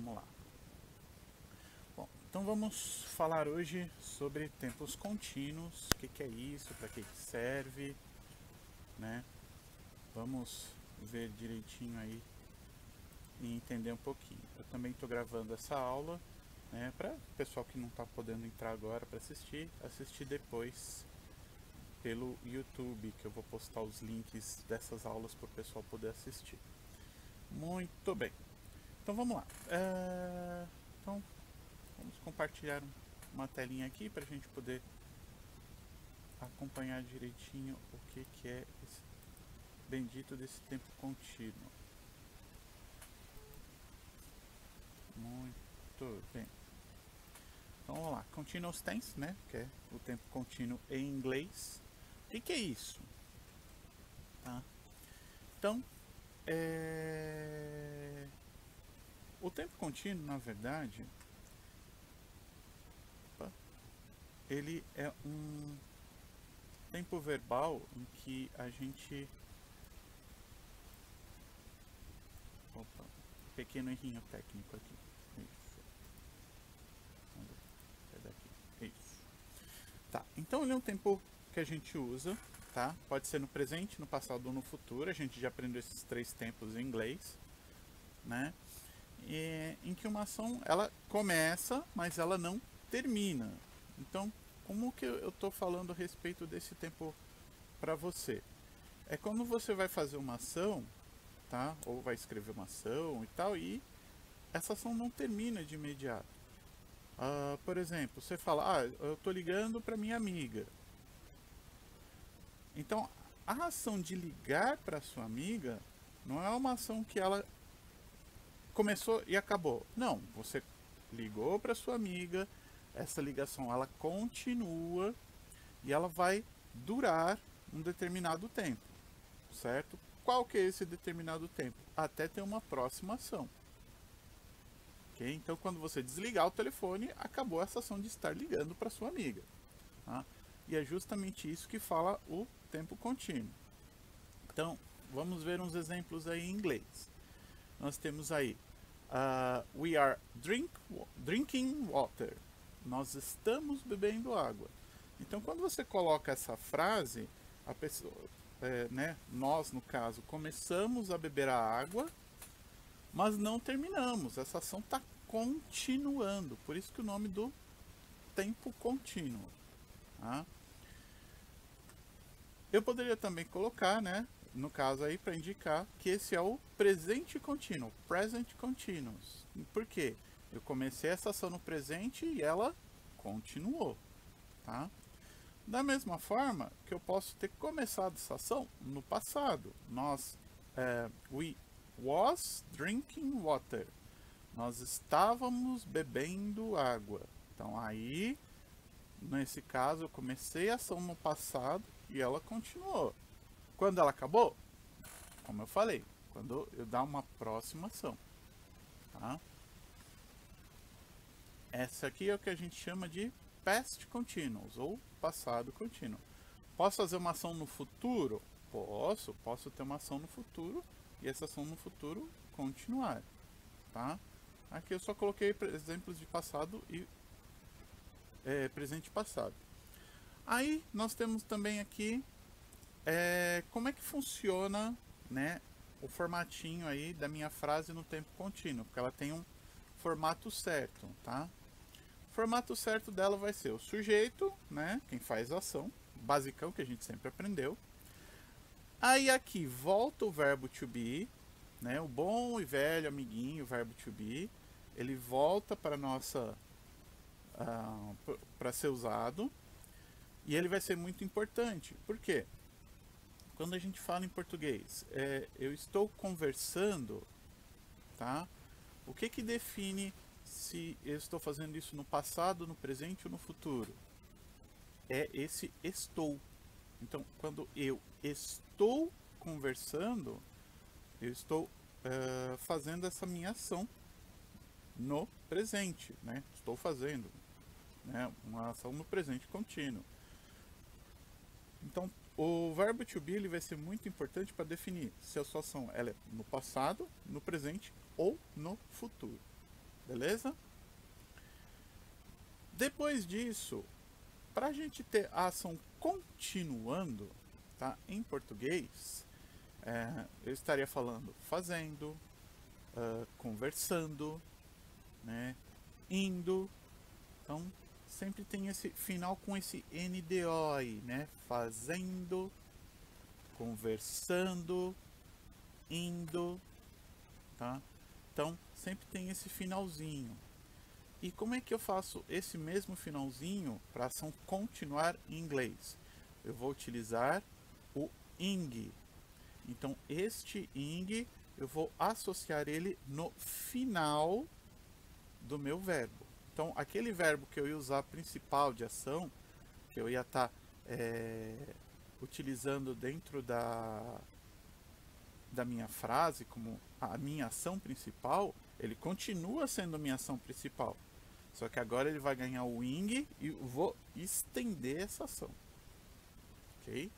Vamos lá. Bom, então vamos falar hoje sobre tempos contínuos, o que é isso, para que serve, né? Vamos ver direitinho aí e entender um pouquinho. Eu também estou gravando essa aula, né, para o pessoal que não está podendo entrar agora para assistir depois pelo YouTube, que eu vou postar os links dessas aulas para o pessoal poder assistir. Muito bem. Então vamos lá. Então vamos compartilhar uma telinha aqui para a gente poder acompanhar direitinho o que é esse bendito desse tempo contínuo. Muito bem. Então vamos lá. Continuous tense, né? Que é o tempo contínuo em inglês. O que é isso? Tá? Então, o tempo contínuo, na verdade, ele é um tempo verbal em que a gente... Opa, pequeno errinho técnico aqui. Isso. É daqui. Isso. Tá, então ele é um tempo que a gente usa, tá? Pode ser no presente, no passado ou no futuro. A gente já aprendeu esses três tempos em inglês, né? Em que uma ação, ela começa, mas ela não termina. Então, como que eu estou falando a respeito desse tempo para você? É quando você vai fazer uma ação, tá? Ou vai escrever uma ação e tal, e essa ação não termina de imediato. Por exemplo, você fala, eu estou ligando para minha amiga. Então, a ação de ligar para sua amiga não é uma ação que ela começou e acabou. Não, você ligou para sua amiga, essa ligação ela continua e ela vai durar um determinado tempo, certo? Qual que é esse determinado tempo? Até ter uma próxima ação. Okay? Então, quando você desligar o telefone, acabou essa ação de estar ligando para sua amiga. Tá? E é justamente isso que fala o tempo contínuo. Então, vamos ver uns exemplos aí em inglês. Nós temos aí, we are drinking water. Nós estamos bebendo água. Então, quando você coloca essa frase, a pessoa, né, nós, no caso, começamos a beber a água, mas não terminamos. Essa ação está continuando. Por isso que o nome do tempo contínuo. Tá? Eu poderia também colocar, né, no caso aí, para indicar que esse é o presente contínuo, present continuous. Por quê? Eu comecei essa ação no presente e ela continuou, tá? Da mesma forma que eu posso ter começado essa ação no passado. We was drinking water. Nós estávamos bebendo água. Então aí, nesse caso, eu comecei a ação no passado e ela continuou. Quando ela acabou, como eu falei, quando eu dar uma próxima ação, tá? Essa aqui é o que a gente chama de past continuous, ou passado contínuo. Posso fazer uma ação no futuro? Posso ter uma ação no futuro e essa ação no futuro continuar, tá? Aqui eu só coloquei exemplos de passado e presente e passado. Aí nós temos também aqui como é que funciona, né, o formatinho aí da minha frase no tempo contínuo, porque ela tem um formato certo, tá? O formato certo dela vai ser o sujeito, né, quem faz a ação, basicão que a gente sempre aprendeu. Aí aqui volta o verbo to be, né, o bom e velho amiguinho, o verbo to be, ele volta para nossa para ser usado e ele vai ser muito importante. Por quê? Quando a gente fala em português, eu estou conversando, tá? O que define se eu estou fazendo isso no passado, no presente ou no futuro? É esse estou. Então, quando eu estou conversando, eu estou fazendo essa minha ação no presente, né? Estou fazendo, né, uma ação no presente contínuo. Então, o verbo to be ele vai ser muito importante para definir se a sua ação ela é no passado, no presente ou no futuro. beleza? Depois disso, para a gente ter a ação continuando, tá? Em português, eu estaria falando fazendo, conversando, né? Indo. Então, sempre tem esse final com esse NDO aí, né? Fazendo, conversando, indo, tá? Então, sempre tem esse finalzinho. E como é que eu faço esse mesmo finalzinho para a ação continuar em inglês? Eu vou utilizar o ing. Então, este ing, eu vou associar ele no final do meu verbo. Então, aquele verbo que eu ia usar principal de ação, que eu ia estar utilizando dentro da minha frase como a minha ação principal, ele continua sendo a minha ação principal. Só que agora ele vai ganhar o ing e eu vou estender essa ação. Ok?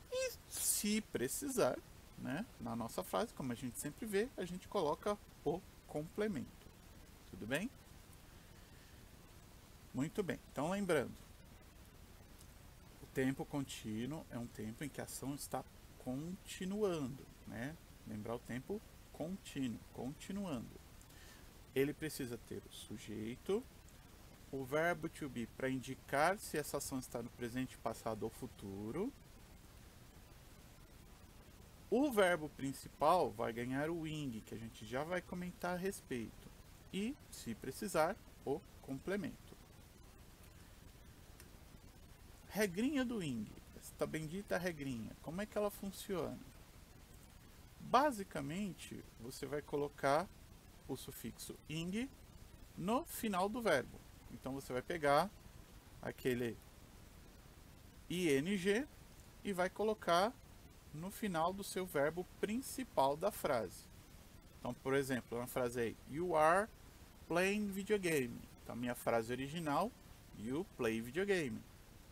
E se precisar, né, na nossa frase, como a gente sempre vê, a gente coloca o complemento. Tudo bem? Muito bem. Então, lembrando, o tempo contínuo é um tempo em que a ação está continuando, né? Lembrar o tempo contínuo, continuando. Ele precisa ter o sujeito, o verbo to be para indicar se essa ação está no presente, passado ou futuro. O verbo principal vai ganhar o ing, que a gente já vai comentar a respeito. E, se precisar, o complemento. Regrinha do ing. Esta bendita regrinha. Como é que ela funciona? Basicamente, você vai colocar o sufixo ing no final do verbo. Então você vai pegar aquele ing e vai colocar no final do seu verbo principal da frase. Então, por exemplo, uma frase aí, you are playing videogame. Então, minha frase original, you play videogame,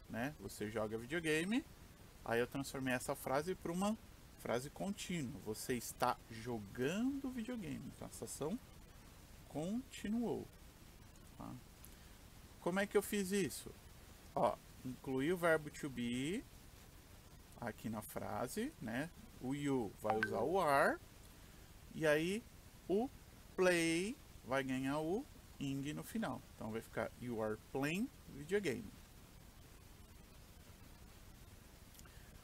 né? Você joga videogame. Aí eu transformei essa frase para uma frase contínua. Você está jogando videogame. Então, essa ação continuou. Tá? Como é que eu fiz isso? Ó, incluí o verbo to be aqui na frase, né? O you vai usar o are. E aí, o play vai ganhar o ing no final. Então, vai ficar you are playing videogame.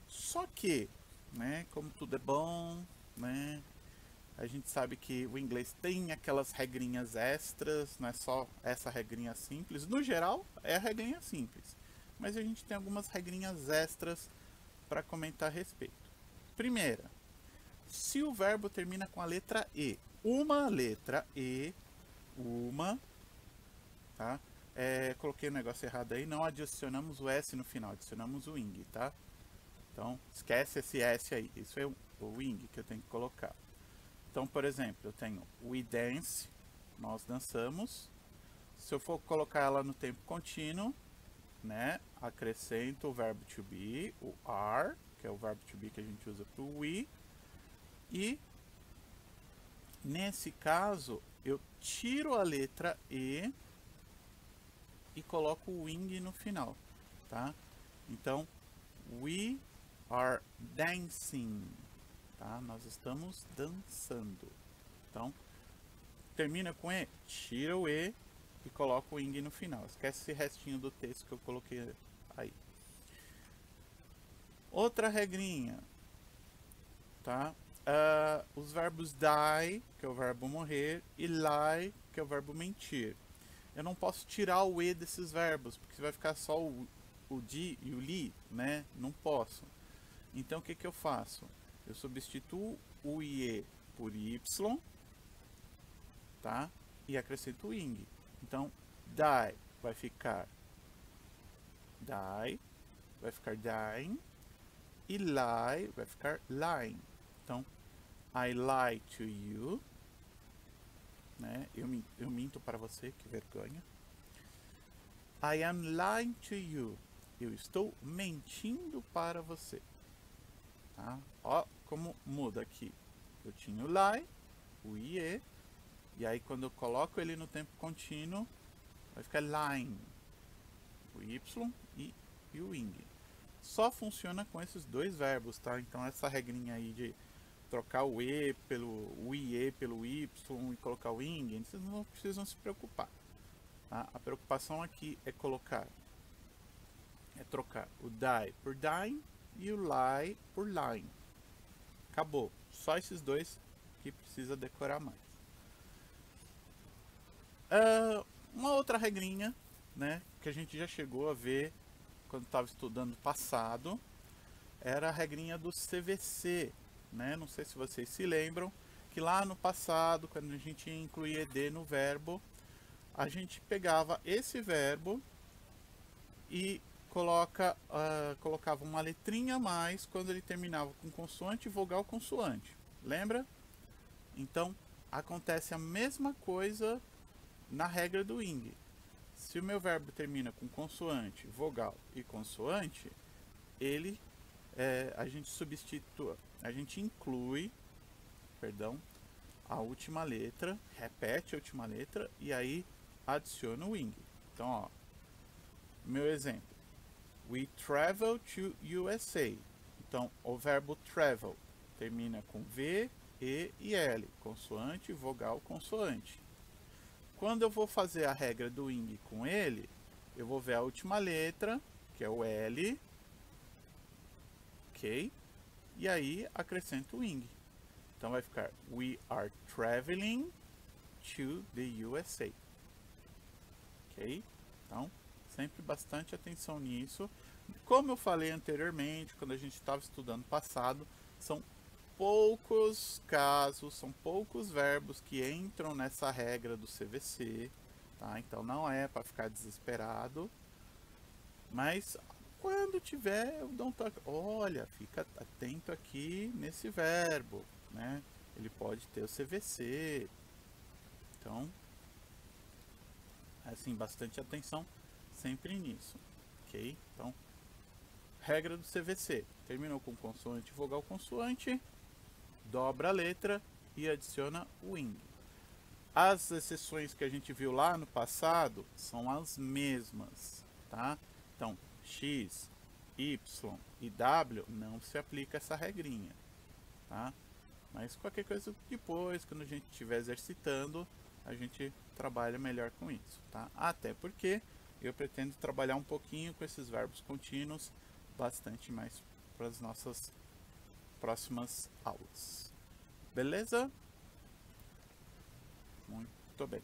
Só que, né, como tudo é bom, né, a gente sabe que o inglês tem aquelas regrinhas extras, não é só essa regrinha simples. No geral, é a regrinha simples. Mas a gente tem algumas regrinhas extras para comentar a respeito. Primeira, se o verbo termina com a letra E, uma letra E, tá? Coloquei o negócio errado aí, não adicionamos o S no final, adicionamos o ing, tá? Então, esquece esse S aí, isso é o ing que eu tenho que colocar. Então, por exemplo, eu tenho we dance, nós dançamos. Se eu for colocar ela no tempo contínuo, né, acrescento o verbo to be, o are, que é o verbo to be que a gente usa para o we. E, nesse caso, eu tiro a letra E e coloco o ing no final, tá? Então, we are dancing, tá? Nós estamos dançando. Então, termina com E, tira o E e coloca o ing no final. Esquece esse restinho do texto que eu coloquei aí. Outra regrinha, tá? Os verbos die, que é o verbo morrer, e lie, que é o verbo mentir. Eu não posso tirar o E desses verbos, porque vai ficar só o di e o li, né? Não posso. Então, o que que eu faço? Eu substituo o IE por Y, tá? E acrescento o ing. Então, die vai ficar die, vai ficar dying, e lie vai ficar lying. Então, I lie to you, né? Eu minto para você, que vergonha. I am lying to you. Eu estou mentindo para você. Tá? Ó, como muda aqui. Eu tinha o lie, o IE, E aí quando eu coloco ele no tempo contínuo, vai ficar line. O y e o ing. Só funciona com esses dois verbos, tá? Então essa regrinha aí de trocar o e pelo ie pelo y e colocar o ing, vocês não precisam se preocupar. Tá? A preocupação aqui é trocar o die por dine e o lie por line. Acabou. Só esses dois que precisa decorar mais. Uma outra regrinha, né, que a gente já chegou a ver quando estava estudando passado, era a regrinha do CVC, né? Não sei se vocês se lembram que lá no passado, quando a gente incluía ed no verbo, a gente pegava esse verbo e colocava uma letrinha a mais quando ele terminava com consoante, vogal, consoante. Lembra? Então, acontece a mesma coisa na regra do ing. Se o meu verbo termina com consoante, vogal e consoante, a gente inclui, a última letra, repete a última letra e aí adiciona o ing. Então, ó, meu exemplo. We travel to USA. Então, o verbo travel termina com V, E e L. Consoante, vogal, consoante. Quando eu vou fazer a regra do ing com ele, eu vou ver a última letra, que é o L. Ok? E aí acrescento o ing. Então vai ficar We are traveling to the USA. Ok? Então, sempre bastante atenção nisso. Como eu falei anteriormente, quando a gente estava estudando passado, são poucos casos, são poucos verbos que entram nessa regra do CVC, tá? Então não é para ficar desesperado, mas quando tiver, eu dou um toque. Olha, fica atento aqui nesse verbo, né? Ele pode ter o CVC. Então, assim, bastante atenção sempre nisso, ok? Então, regra do CVC. Terminou com consoante, vogal, consoante, dobra a letra e adiciona o ing. As exceções que a gente viu lá no passado são as mesmas, tá? Então, x, y e w não se aplica essa regrinha, tá? Mas qualquer coisa depois, quando a gente estiver exercitando, a gente trabalha melhor com isso, tá? Até porque eu pretendo trabalhar um pouquinho com esses verbos contínuos, bastante mais para as nossas próximas aulas. Beleza? Muito bem.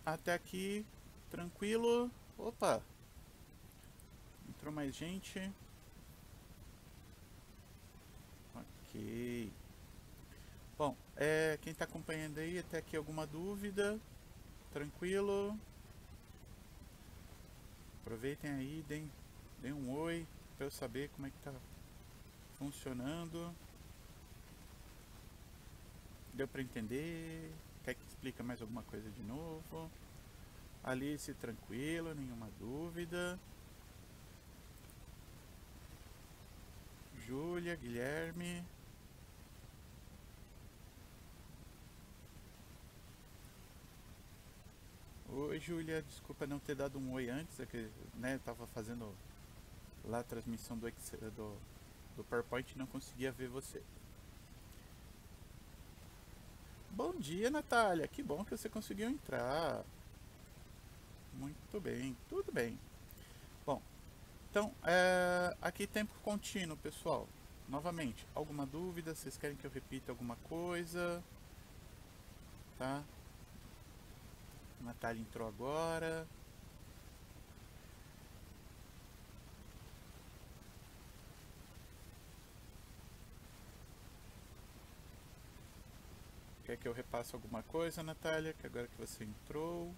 Até aqui, tranquilo. Opa! Entrou mais gente. Ok. Bom, quem está acompanhando aí, até aqui alguma dúvida? Tranquilo? Aproveitem aí, deem um oi para eu saber como é que está funcionando. Deu para entender? Quer que explique mais alguma coisa de novo? Alice, tranquilo, nenhuma dúvida. Júlia, Guilherme. Oi, Júlia, desculpa não ter dado um oi antes, é que, né, tava fazendo lá a transmissão do PowerPoint e não conseguia ver você. Bom dia, Natália, que bom que você conseguiu entrar. Muito bem, tudo bem. Bom, então, aqui tempo contínuo, pessoal. Novamente, alguma dúvida? Vocês querem que eu repita alguma coisa? Tá? A Natália entrou agora. Quer que eu repasse alguma coisa, Natália? Que agora que você entrou.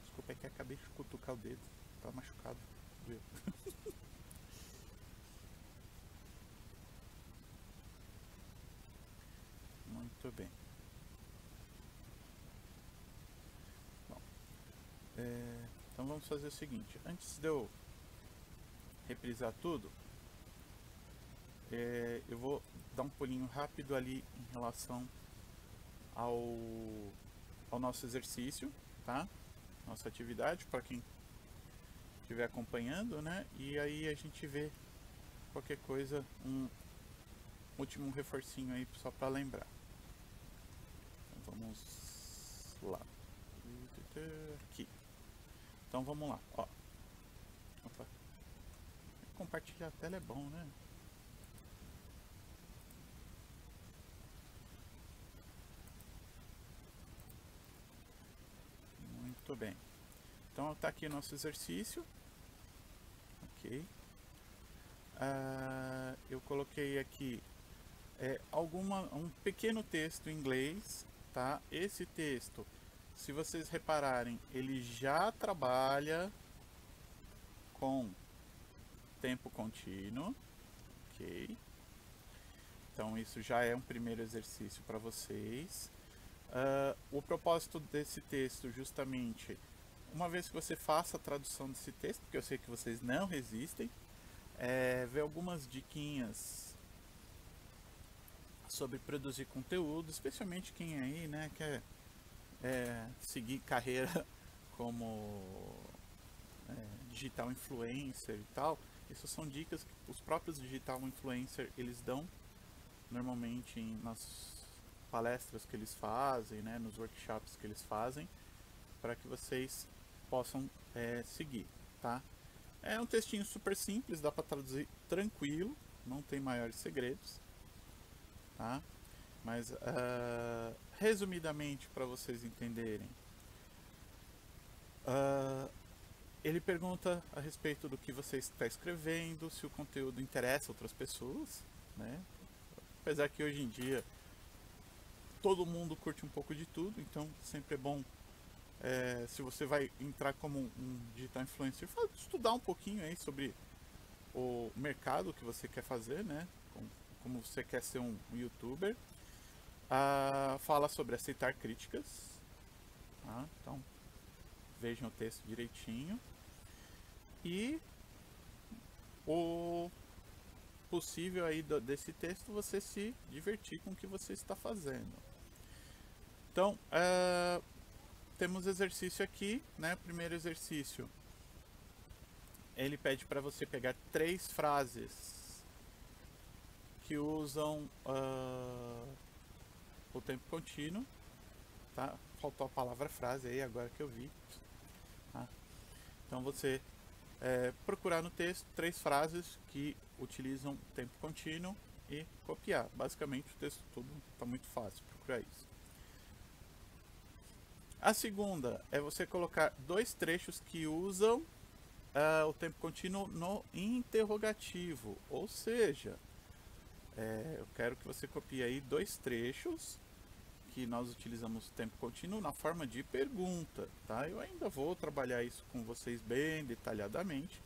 Desculpa, é que acabei de cutucar o dedo. Tá machucado. Doeu. Muito bem. Bom, então vamos fazer o seguinte. Antes de eu reprisar tudo, eu vou dar um pulinho rápido ali em relação ao nosso exercício, tá? Nossa atividade, para quem estiver acompanhando, né? E aí a gente vê qualquer coisa, um último reforcinho aí só para lembrar. Então, vamos lá. Aqui. Então vamos lá, ó. Opa. Compartilhar a tela é bom, né? Muito bem. Então tá aqui o nosso exercício. Ok. Eu coloquei aqui um pequeno texto em inglês, tá? Esse texto, se vocês repararem, ele já trabalha com tempo contínuo, ok? Então isso já é um primeiro exercício para vocês. O propósito desse texto, justamente, uma vez que você faça a tradução desse texto, porque eu sei que vocês não resistem, ver algumas diquinhas sobre produzir conteúdo, especialmente quem aí, né, quer seguir carreira como digital influencer e tal. Essas são dicas que os próprios digital influencer eles dão normalmente nas palestras que eles fazem, né, nos workshops que eles fazem, para que vocês possam seguir, tá? É um textinho super simples, dá para traduzir tranquilo, não tem maiores segredos, tá? Mas resumidamente, para vocês entenderem, ele pergunta a respeito do que você está escrevendo, se o conteúdo interessa outras pessoas, né? Apesar que hoje em dia todo mundo curte um pouco de tudo, então sempre é bom, se você vai entrar como um digital influencer, estudar um pouquinho aí sobre o mercado que você quer fazer, né? Como você quer ser um youtuber. Fala sobre aceitar críticas, tá? Então vejam o texto direitinho. E o possível aí desse texto você se divertir com o que você está fazendo. Então, temos exercício aqui, né? Primeiro exercício, ele pede para você pegar 3 frases que usam o tempo contínuo, tá? Faltou a palavra frase aí agora que eu vi, tá? Então você procurar no texto 3 frases que utilizam tempo contínuo e copiar. Basicamente o texto todo está muito fácil procurar isso. A segunda é você colocar 2 trechos que usam o tempo contínuo no interrogativo, ou seja, eu quero que você copie aí 2 trechos que nós utilizamos o tempo contínuo na forma de pergunta, tá? Eu ainda vou trabalhar isso com vocês bem detalhadamente,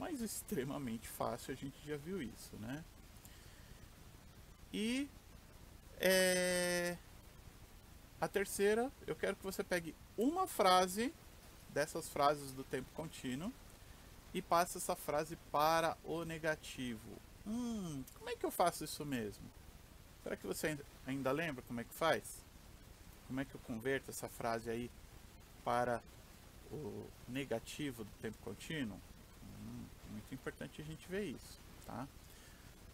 mas extremamente fácil, a gente já viu isso, né? E a terceira, eu quero que você pegue uma frase dessas frases do tempo contínuo e passe essa frase para o negativo. Como é que eu faço isso mesmo? Será que você ainda lembra como é que faz? Como é que eu converto essa frase aí para o negativo do tempo contínuo? Muito importante a gente ver isso, tá?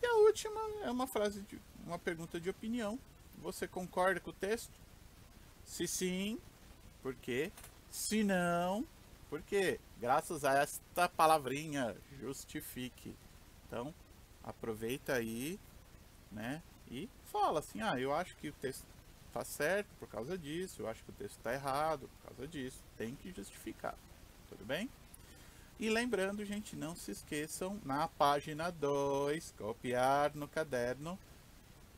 E a última é uma pergunta de opinião. Você concorda com o texto? Se sim, por quê? Se não, por quê? Graças a esta palavrinha, justifique. Então, aproveita aí, né? E fala assim, eu acho que o texto tá certo por causa disso, eu acho que o texto tá errado por causa disso. Tem que justificar, tudo bem? E lembrando, gente, não se esqueçam, na página 2, copiar no caderno,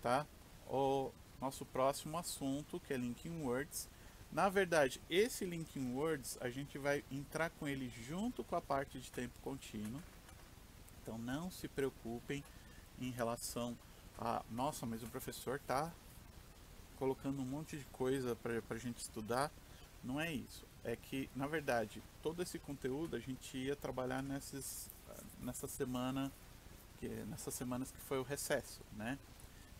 tá? O nosso próximo assunto, que é Linking Words. Na verdade, esse Linking Words, a gente vai entrar com ele junto com a parte de tempo contínuo. Então não se preocupem em relação a, nossa, mas o professor tá colocando um monte de coisa para a gente estudar. Não é isso. É que, na verdade, todo esse conteúdo a gente ia trabalhar nessa semana, nessas semanas que foi o recesso, né?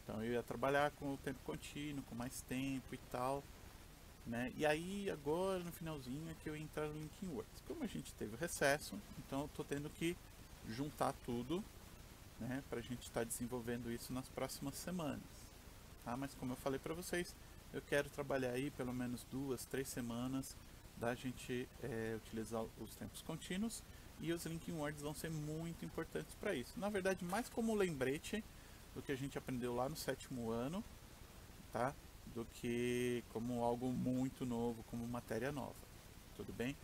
Então eu ia trabalhar com o tempo contínuo, com mais tempo e tal, né? E aí agora no finalzinho é que eu ia entrar no Linking Works. Como a gente teve o recesso, então eu tô tendo que juntar tudo, né, pra gente estar desenvolvendo isso nas próximas semanas, tá? Mas como eu falei pra vocês, eu quero trabalhar aí pelo menos 2, 3 semanas da gente utilizar os tempos contínuos, e os linking words vão ser muito importantes para isso. Na verdade, mais como lembrete do que a gente aprendeu lá no 7º ano, tá? Do que como algo muito novo, como matéria nova. Tudo bem?